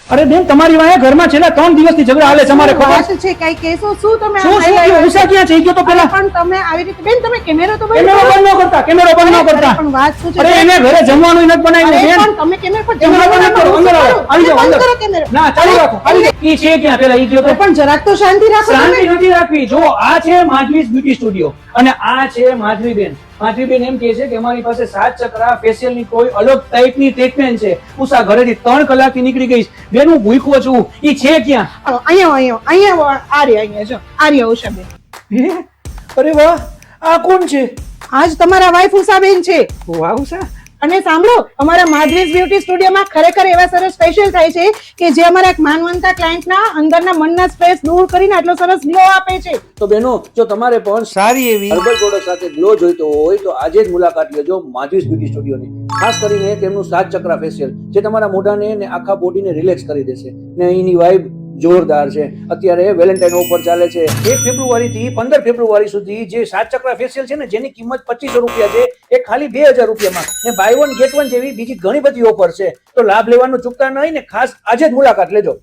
અરે બેન તમારી વાંહે ઘરમાં છેલ્લા 3 દિવસથી ઝઘડા હાલે છે અમારે ખબર છે કઈ કેસો શું તમે શું ઉષા ક્યાં છે ગયો તો પેલા પણ તમે આવી રીતે બેન તમે કેમેરો તો કેમેરો બંધ ન કરતા પણ વાત શું છે અરે એને ઘરે જમવાનું નથી બનાવ્યું બેન પણ તમે કેમેરો પર કેમેરો બંધ કરો અંદર આવો આવી જાઓ બંધ અંદર કરો કેમેરો ના ચાલુ રાખો આવી જાઓ. ઈ છે ક્યાં પેલા ઈ કયો તો પણ જરાક તો શાંતિ રાખો શાંતિ તમે નથી રાખવી જો આ છે માધવીસ બ્યુટી સ્ટુડિયો અને આ છે માધવીબેન એમ કહે છે કે અમારી પાસે 7 ચક્રા ફેશિયલ ની કોઈ અલગ ટાઈપની ટ્રીટમેન્ટ છે ઉષા ઘરેથી 3 કલાકથી નીકળી ગઈ છે. બેન હું ભૂખ્યો છું ઈ છે ક્યાં અહીંયા આર્યા જો આર્યા ઉષાબેન હે? અરે વાહ આ કોણ છે આજ તમારા વાઈફ ઉષાબેન છે વાહ ઉષા અને સાંભળો અમારા માધવીસ બ્યુટી સ્ટુડિયોમાં ખરેખર એવા સરસ ફેશિયલ થાય છે કે જે અમારા એક માનવંતા ક્લાયન્ટના અંદરના મનના સ્ટ્રેસ દૂર કરીને આટલો સરસ ગ્લો આપે છે. તો બેનો જો તમારે પણ સારી એવી હર્બલ પ્રોડક્ટ સાથે ગ્લો જોઈતો હોય તો આજે જ મુલાકાત લેજો માધવીસ બ્યુટી સ્ટુડિયોની. ખાસ કરીને તેમનું 7 ચક્રા ફેશિયલ જે તમારા મોઢાને ને આખા બોડીને રિલેક્સ કરી દેશે ને અહીંની વાઇબ જોરદાર છે. અત્યારે વેલેન્ટાઇન ઓફર ચાલે છે 1 ફેબ્રુઆરી થી 15 ફેબ્રુઆરી સુધી જે 7 ચક્રા ફેશિયલ છે ને જેની કિંમત 2500 રૂપિયા છે એ ખાલી 2000 રૂપિયામાં ને બાય વન ગેટ વન જેવી બીજી ઘણી બધી ઓફર છે. તો લાભ લેવાનું ચૂકતા નહીં ને ખાસ આજે જ મુલાકાત લેજો.